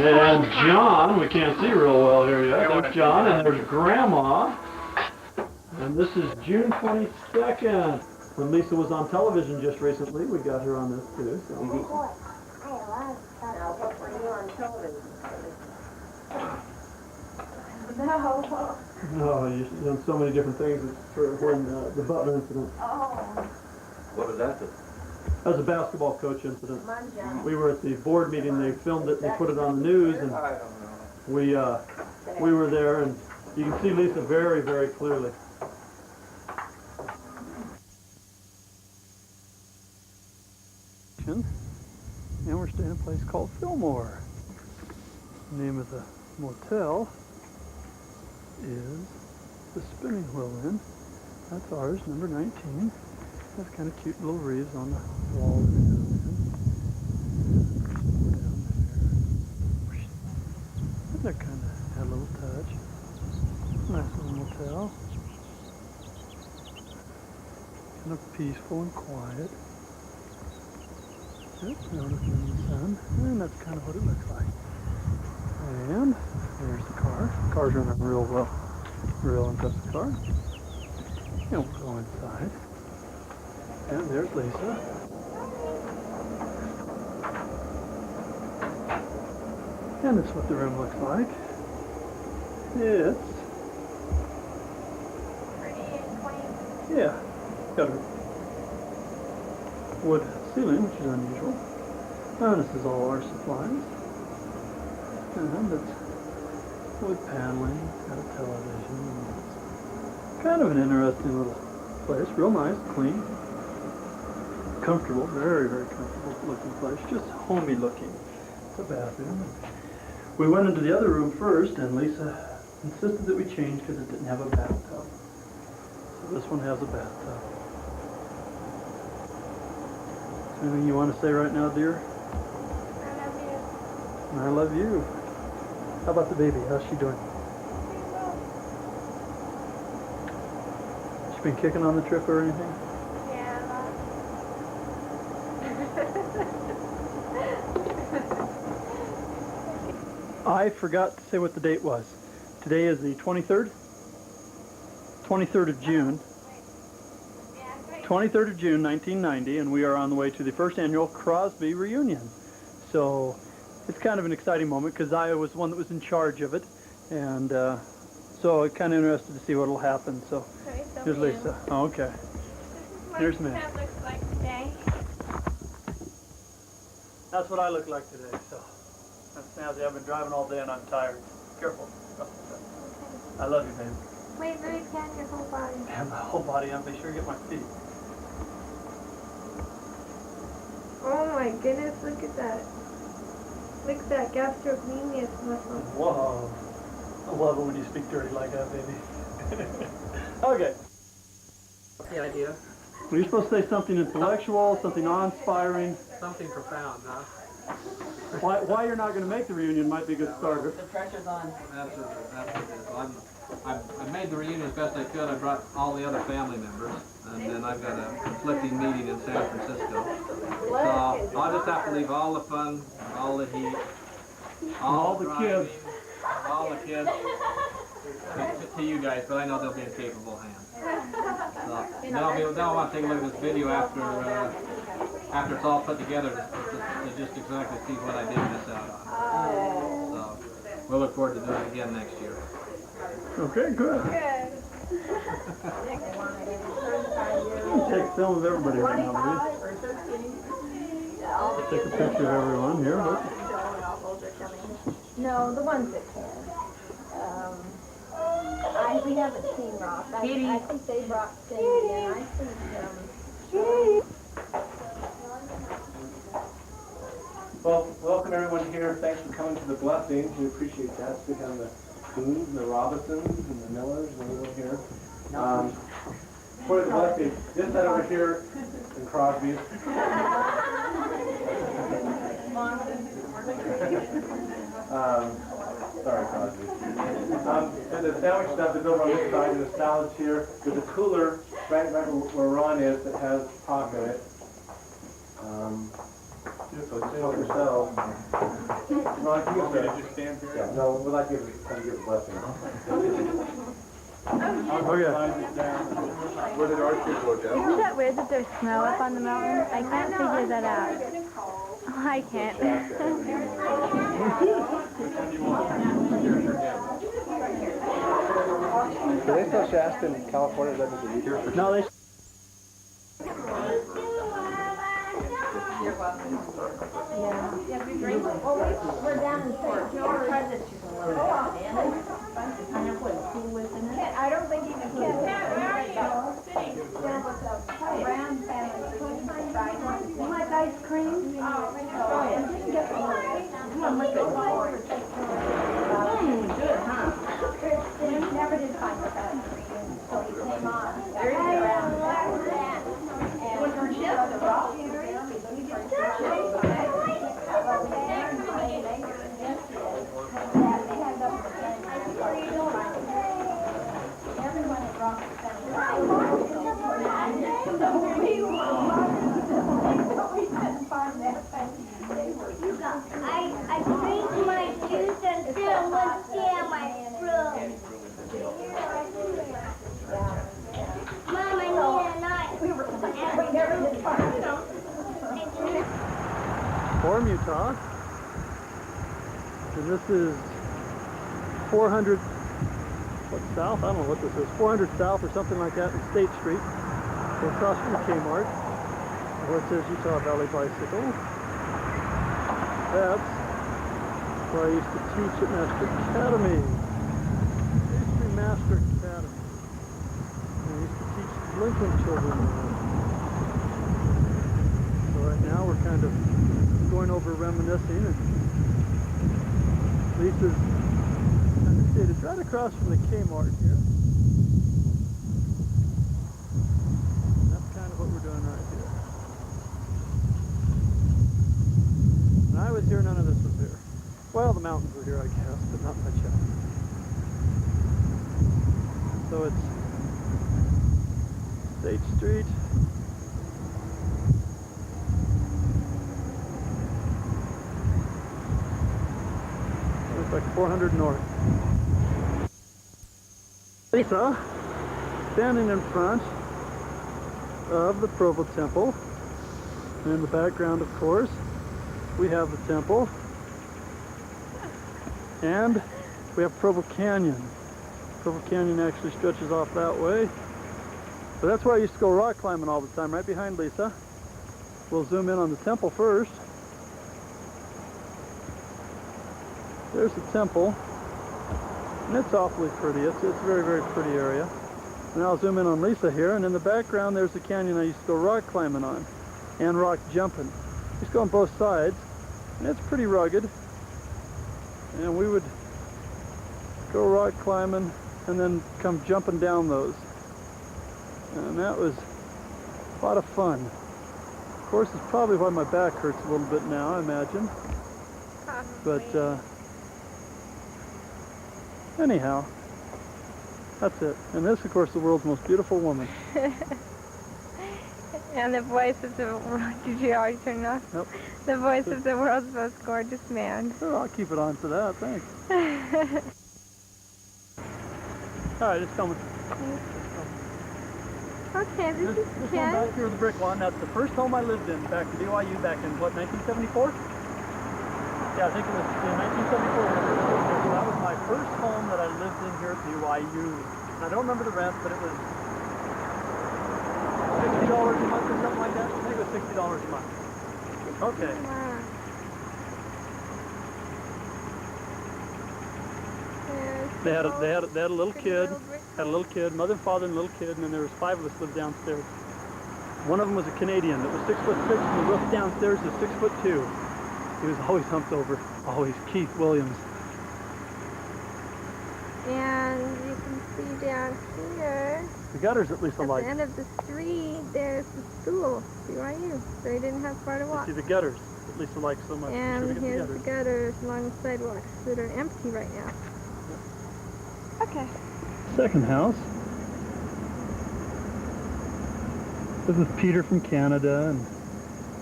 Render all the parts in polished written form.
And John, we can't see real well here yet. There's John, and there's Grandma. And this is June 22nd. When Lisa was on television just recently, we got her on this too. So. Now, what were you on television? No, you've done so many different things for when the Butler incident. Oh. What was that? That was a basketball coach incident. We were at the board meeting. They filmed it. They put it on the news, and we were there, and you can see Lisa very, very clearly. And we're staying in a place called Fillmore. The name of the motel is the Spinning Wheel Inn. That's ours, number 19. That's kind of cute little wreaths on the wall. Down there. And that kind of had a little touch. Nice little motel. Kind of peaceful and quiet. Yep, nothing in the sun. And that's kind of what it looks like. And there's the car. The car's running real well. Real impressive car. And we'll go inside. And there's Lisa. And that's what the room looks like. It's Pretty and clean. yeah, got a wood ceiling, which is unusual. And this is all our supplies. And it's wood paneling, got a television. It's kind of an interesting little place. Real nice, clean, comfortable, very, very comfortable looking place. Just homey looking. It's a bathroom. We went into the other room first, and Lisa insisted that we change because it didn't have a bathtub. So this one has a bathtub. Anything you want to say right now, dear? I love you. I love you. How about the baby? How's she doing? She been kicking on the trip or anything? Yeah, I forgot to say what the date was. Today is the 23rd? 23rd of June. 23rd of June, 1990, and we are on the way to the first annual Crosby reunion. So it's kind of an exciting moment because I was one that was in charge of it, and so I'm kind of interested to see what will happen. So here's Lisa. Oh, okay. Here's me. That looks like today. That's what I look like today. So that's snazzy. I've been driving all day and I'm tired. Careful. I love you, baby. Wait, let me scan your whole body. And my whole body. I'll be sure to get my feet. Oh my goodness, look at that. Look at that gastrocnemius muscle. Whoa. I love it when you speak dirty like that, baby. Okay. What's the idea? Well, you're supposed to say something intellectual, something awe-inspiring. Something profound, huh? Why you're not going to make the reunion might be a good starter. The pressure's on. That's what it is. Well, I made the reunion as best I could. I brought all the other family members, and then I've got a conflicting meeting in San Francisco. So I'll just have to leave all the fun, all the heat, All the driving, kids. all the kids to you guys, but I know they'll be in capable hands. So, then I'll want to take a look at this video after it's all put together to just exactly see what I did miss out on. So we'll look forward to doing it again next year. Okay, good. Good. Take film of everybody right now, baby. Take a picture of everyone here. But No, the ones that can. We haven't seen Ross. I think they brought Cindy in. I think, Well, welcome everyone here. Thanks for coming to the blessings. We appreciate that. Speaking on the Coons and the Robinsons and the Millers and everyone here. For the blessing, this side over here in Crosby. Sorry, Crosby. And the sandwich stuff is over on this side, and the salads here. There's a cooler right where Ron is that has pop in it. Just So just help yourself. Ron, can you Want me to just stand here? Yeah, no, we'd like to kind of give a blessing. Okay. Where did our kids look at? Isn't that weird that there's snow up on the mountain? I can't figure that out. Oh, I can't. Do they still Shasta in California? That was a leader? No, they. We're down in St. George. I don't think he can. Brown family. You like ice cream? Oh, good, huh? Never did find the ice cream, so he came on. There you go. And her chips, the raw I drink my juice and still look down my throat. Mom, I need a knife. Orm, Utah. And this is 400, what, south? I don't know what this is. 400 south or something like that in State Street. So across from Kmart, where it says Utah Valley Bicycle. That's where I used to teach at Master Academy. It used to be Master Academy. And I used to teach delinquent children there. So right now we're kind of going over reminiscing, and Lisa's understated right across from the Kmart here. And that's kind of what we're doing right here. When I was here, none of this was here. Well, the mountains were here, I guess, but not much else. So it's State Street. Looks like 400 north. Lisa, standing in front of the Provo Temple. And in the background, of course, we have the temple. And we have Provo Canyon. Provo Canyon actually stretches off that way. But that's where I used to go rock climbing all the time, right behind Lisa. We'll zoom in on the temple first. There's the temple. And it's awfully pretty. It's a very, very pretty area. And I'll zoom in on Lisa here. And in the background, there's the canyon I used to go rock climbing on. And rock jumping. I used to go on both sides. And it's pretty rugged. And we would go rock climbing and then come jumping down those. And that was a lot of fun. Of course, it's probably why my back hurts a little bit now, I imagine. But anyhow, that's it. And this, of course, the world's most beautiful woman. And the voice of the world. Did you already turn it off? Nope. The voice of the world's most gorgeous man. Sure, I'll keep it on for that, thanks. Alright, it's coming. Okay, this This is one Ken. back here with the brick lawn, that's the first home I lived in back in BYU back in, what, 1974? Yeah, I think it was in 1974. So that was my first home that I lived in here at BYU. And I don't remember the rent, but it was $60 a month or something like that. I think it was $60 a month. Okay. Wow. They had a little kid, mother and father and a little kid, and then there was 5 of us lived downstairs. One of them was a Canadian that was 6'6", and the roof downstairs was 6'2". He was always humped over, always. Keith Williams. And you can see down here, The gutters at least at alike. the end of the street, there's the school, BYU. So they didn't have far to walk. See the gutters at least alike so much. And Be sure to get here's the the gutters. gutters along the sidewalks that are empty right now. Okay. Second house. This is Peter from Canada and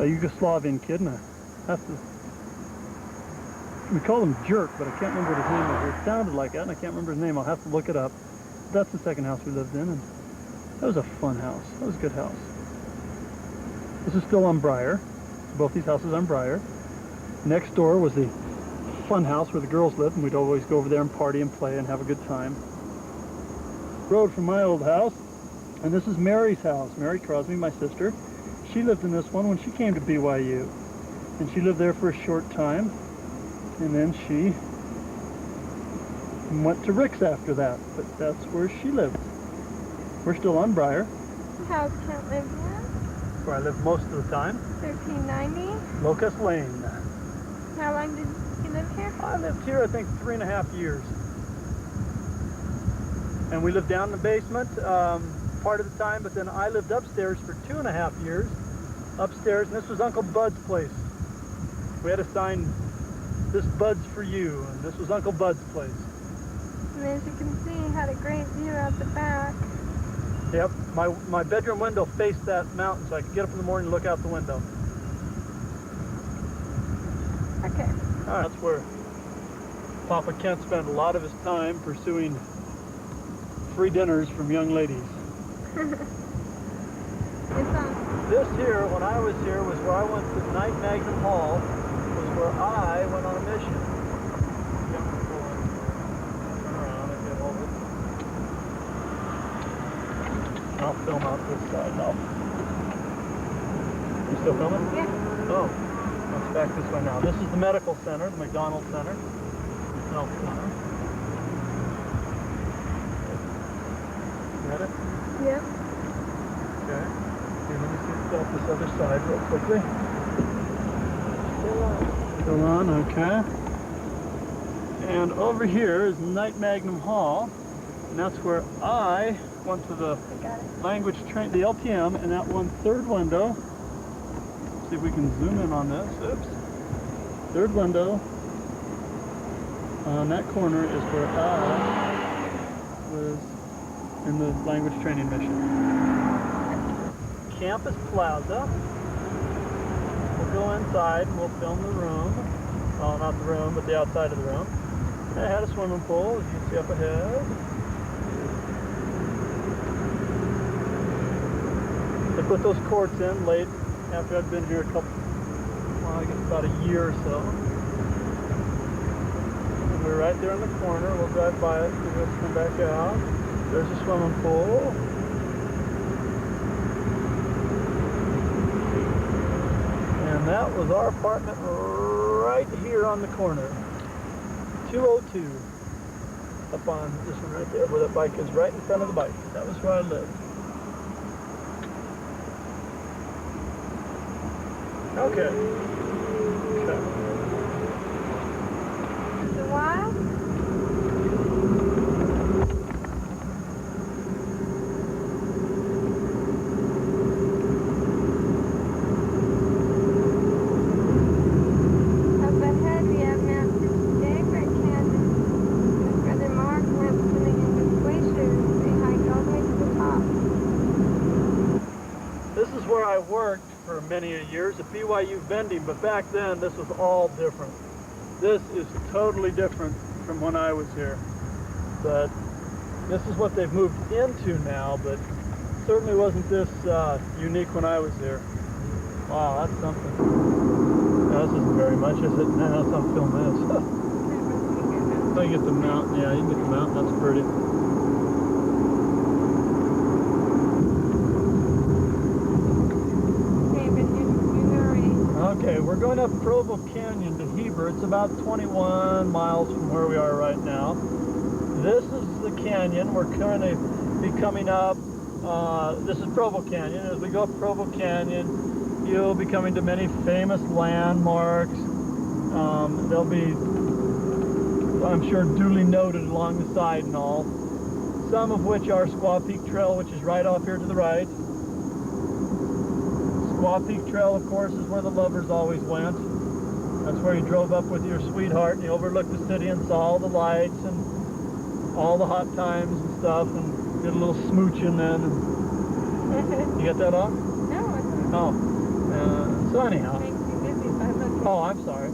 a Yugoslavian kid and a have to. We called him Jerk, but I can't remember what his name was. It sounded like that, and I can't remember his name. I'll have to look it up. That's the second house we lived in, and that was a fun house. That was a good house. This is still on Briar. Both these houses on Briar. Next door was the fun house where the girls lived, and we'd always go over there and party and play and have a good time. Road from my old house, and this is Mary's house. Mary Crosby, my sister. She lived in this one when she came to BYU, and she lived there for a short time, and then she went to Rick's after that, but that's where she lived. We're still on Briar. House can't live here. Where I lived most of the time. 1390. Locust Lane. How long did you live here? I lived here, I think, 3.5 years. And we lived down in the basement part of the time, but then I lived upstairs for 2.5 years. Upstairs, and this was Uncle Bud's place. We had a sign, "This Bud's for you," and this was Uncle Bud's place. And as you can see, you had a great view out the back. Yep, my bedroom window faced that mountain, so I could get up in the morning and look out the window. Okay. All right, that's where Papa Kent spent a lot of his time pursuing free dinners from young ladies. It's on. This here, when I was here, was where I went to Night Magnum Hall, was where I went on a mission. Turn around and get over. I'll film out this side now. You still filming? Yeah. Oh, let's back this way now. This is the medical center, the McDonald Center, the health center. Got it? Yep. Okay. Here, let me see off this other side real quickly. Still on, okay. And over here is Night Magnum Hall, and that's where I went to the language train, the LPM, and that one third window. See if we can zoom in on this. Oops. Third window on that corner is where I was in the language training mission. Campus Plaza. We'll go inside and we'll film the room. Oh, not the room, but the outside of the room. It had a swimming pool, as you can see up ahead. They put those courts in late after I'd been here a couple, well, I guess about a year or so. And we're right there in the corner. We'll drive by it, so we'll come back out. There's a swimming pool. And that was our apartment right here on the corner. 202. Up on this one right there, where that bike is right in front of the bike. That was where I lived. Okay. Okay. Is it wild? Up ahead we have Master's favorite canyon. My brother Mark went swimming in with glaciers. They hiked all the way to the top. This is where I worked for many years at BYU vending, but back then this was all different. This is totally different from when I was here. But this is what they've moved into now, but certainly wasn't this unique when I was here. Wow, that's something. No, this isn't very much, is it? No, that's not film this. So you get the mountain, yeah, you can get the mountain, that's pretty. Okay, we're going up Provo Canyon to Heber. It's about 21 miles from where we are right now. This is the canyon. We're going to be coming up. This is Provo Canyon. As we go up Provo Canyon, you'll be coming to many famous landmarks. They'll be, I'm sure, duly noted along the side and all. Some of which are Squaw Peak Trail, which is right off here to the right. Squaw Peak Trail, of course, is where the lovers always went. That's where you drove up with your sweetheart and you overlooked the city and saw all the lights and all the hot times and stuff and did a little smooching then. And you get that off? No, it's not. Oh. So anyhow. Makes me busy if I look Oh, I'm sorry.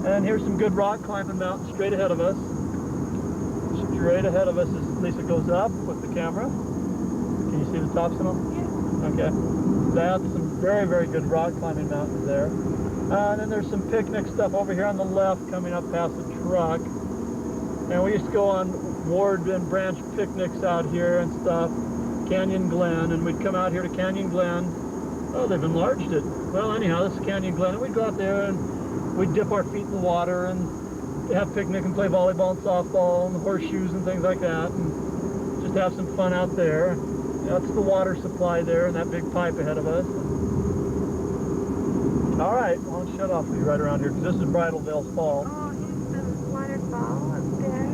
And here's some good rock climbing mountains straight ahead of us. Straight ahead of us as Lisa goes up with the camera. Can you see the tops and all? Yeah. Okay. That's some very, very good rock climbing mountains there. And then there's some picnic stuff over here on the left coming up past the truck. And we used to go on ward and branch picnics out here and stuff. Canyon Glen, and we'd come out here to Canyon Glen. Oh, they've enlarged it. Well, anyhow, this is Canyon Glen, and we'd go out there and we'd dip our feet in the water and have picnic and play volleyball and softball and horseshoes and things like that, and just have some fun out there. That's the water supply there and that big pipe ahead of us. All right, well, I'll shut off for you right around here because this is Bridal Veil Falls. Oh, here's the waterfall up there.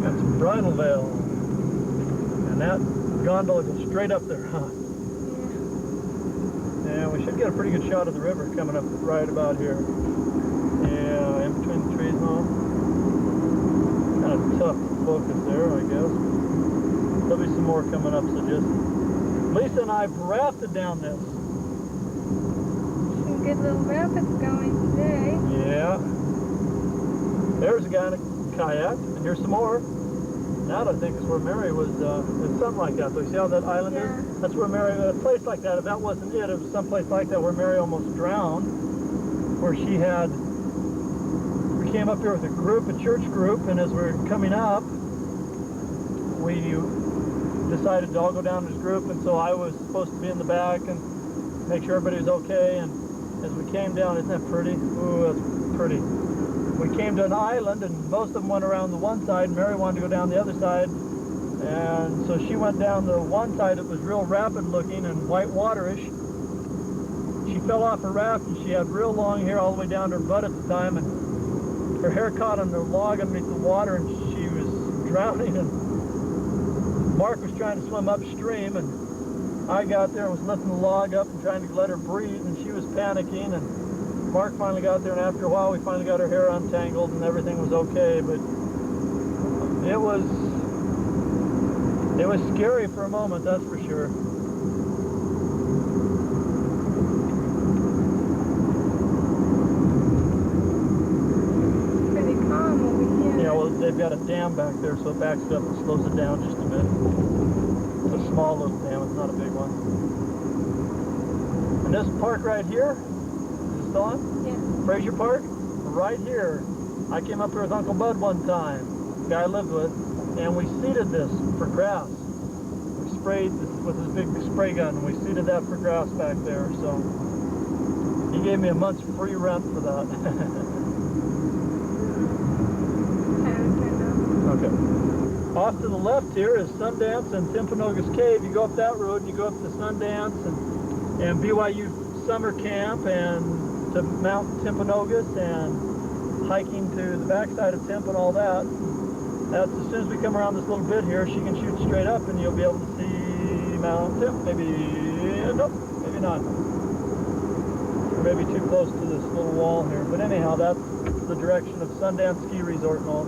That's Bridal Veil. And that gondola goes straight up there, huh? Yeah, we should get a pretty good shot of the river coming up right about here. Yeah, in between the trees and all. Kind of tough focus there, I guess. There'll be some more coming up, so just... Lisa and I have rafted down this. Some good little rapids going today. Yeah. There's a guy in a kayak, and here's some more. That, I think, is where Mary was, it's something like that. So you see how that island Yeah. is? That's where Mary, a place like that, if that wasn't it, it was someplace like that where Mary almost drowned, where she had, we came up here with a group, a church group, and as we were coming up, we decided to all go down as a group, and so I was supposed to be in the back and make sure everybody was okay, and as we came down, isn't that pretty? Ooh, that's pretty. We came to an island, and most of them went around the one side, and Mary wanted to go down the other side, and so she went down the one side that was real rapid looking and white waterish. She fell off her raft, and she had real long hair all the way down to her butt at the time, and her hair caught on the log underneath the water, and she was drowning, and Mark was trying to swim upstream, and I got there and was lifting the log up and trying to let her breathe, and she was panicking, and Mark finally got there, and after a while we finally got her hair untangled and everything was okay, but it was scary for a moment, that's for sure. Pretty calm over here. Yeah, well, they've got a dam back there, so it backs it up and slows it down just a bit. It's a small little dam, it's not a big one. And this park right here, on? Yeah. Fraser Park, right here. I came up here with Uncle Bud one time, the guy I lived with, and we seeded this for grass. We sprayed this with his big spray gun, and we seeded that for grass back there, so he gave me a month's free rent for that. Okay. Off to the left here is Sundance and Timpanogos Cave. You go up that road and you go up to Sundance and BYU Summer Camp and to Mount Timpanogos and hiking to the backside of Timp and all that. That's as soon as we come around this little bit here, she can shoot straight up and you'll be able to see Mount Timp. Maybe, nope, maybe not. Or maybe too close to this little wall here. But anyhow, that's the direction of Sundance Ski Resort and all.